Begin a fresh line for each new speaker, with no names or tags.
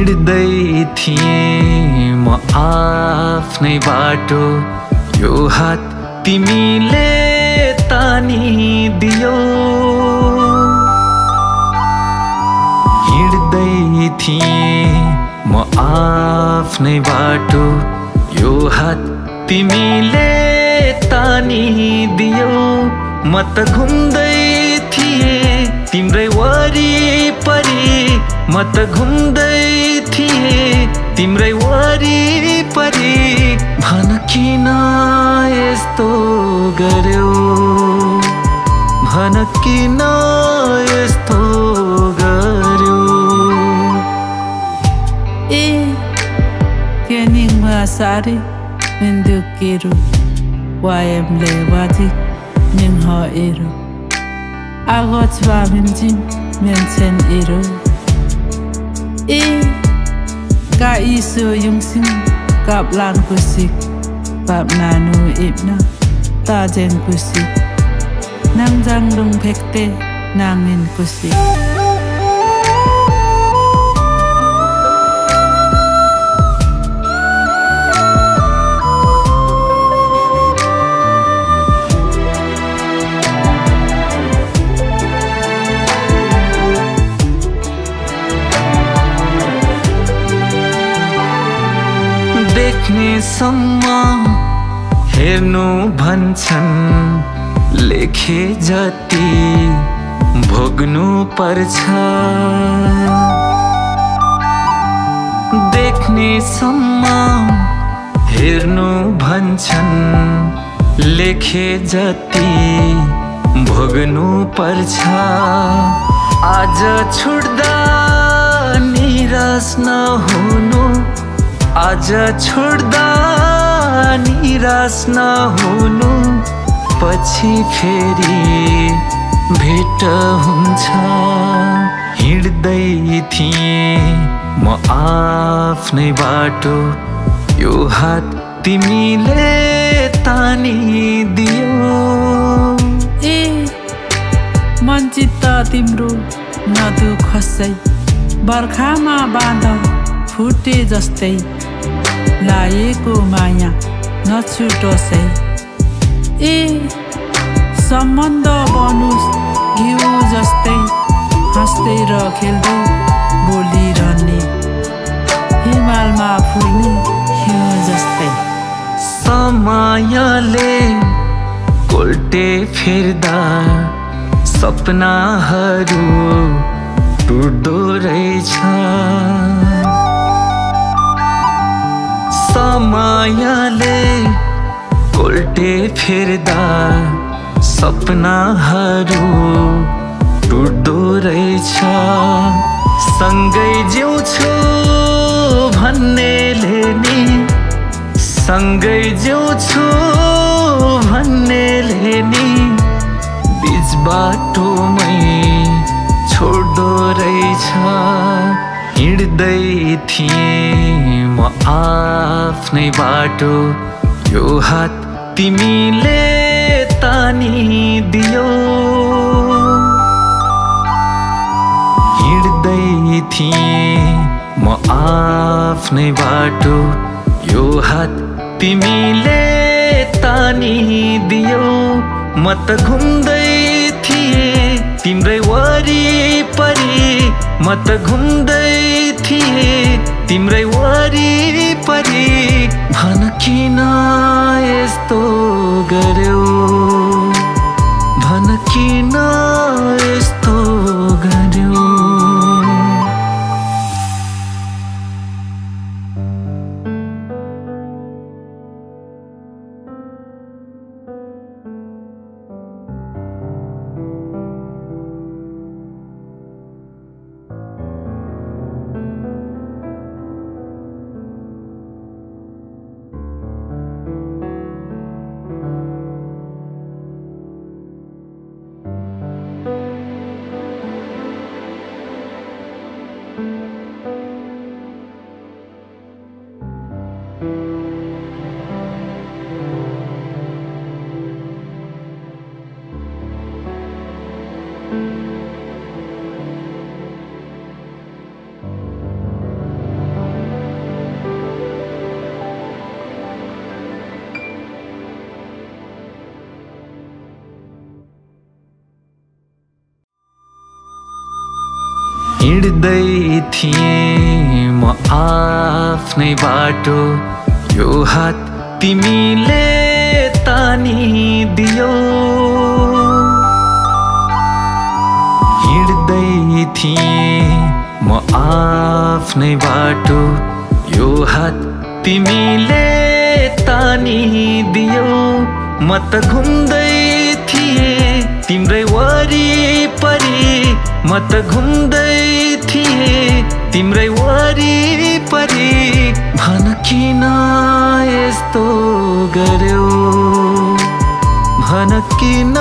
हिँड्दै थिएँ म आफ्नै बाटो, यो हात तिमीले तानिदियो। हिँड्दै थिएँ म आफ्नै बाटो, यो हात तिमीले तानिदियो। म त घुम्दै थिएँ तिम्रै वरिपरि, म त घुम्दै थिएँ तिम्रै वरिपरि। भन किन यस्तो गर्यौ, भन किन यस्तो गर्यौ।
Kening masari mendukiru wayem lewati ning ha eru. Agot wa minjim mensen eru. Ka isu yung sing kap lan kusik bab nanu ibna ta jen kusik nang jang dung phekte nangin kusik.
देख्नेसम्म हेर्नु भन्छन्, लेखे जति भोग्नु पर्छ। देख्नेसम्म हेर्नु भन्छन्, लेखे जति भोग्नु पर्छ। आज छुट्दा निराश नहुनु, आज छोड्दा निराश नहुनु, पछि फेरि भेट हुन्छ। हिँड्दै थिएँ म आफ्नै बाटो, यो हात तिमीले तानिदियो।
मन चित्त तिम्रो नदुखसै, बर्खामा बाँध फुटे जस्तै, लाएको माया नछुटोसै। सम्बन्ध बनोस् घिउ जस्तै, हाँस्दै र खेल्दै बोलिरहने, हिमालमा फुल्ने हिउँ जस्तै।
समयले कोल्टे फेर्दा सपनाहरू टुट्दो रहेछ। समयले कोल्टे फेर्दा सपनाहरू टुट्दो रहेछ। सँगै जिउँछु भन्नेले नि, सँगै जिउँछु भन्नेले नि, बिच बाटोमै छोड्दो रहेछ। हिँड्दै थिएँ म आफ्नै बाटो, यो हात तिमीले तानिदियो। हिँड्दै थिएँ म आफ्नै बाटो, यो हात तिमीले तानिदियो। म त घुम्दै थिएँ तिम्रै वरिपरि, म त घुम्दै थिएँ तिम्रै वरिपरि। भन किन यस्तो गर्यौ, भन किन यस्तो गर्यौ। हिँड्दै थिएँ म आफ्नै बाटो, यो हात तिमीले तानिदियो। हिँड्दै थिएँ म आफ्नै बाटो, यो हात तिमीले तानिदियो। म त घुम्दै थिएँ तिम्रै वरिपरि, म त घुम्दै थिएँ तिम्रै वरिपरि। भन किन यस्तो गर्यो, भन किन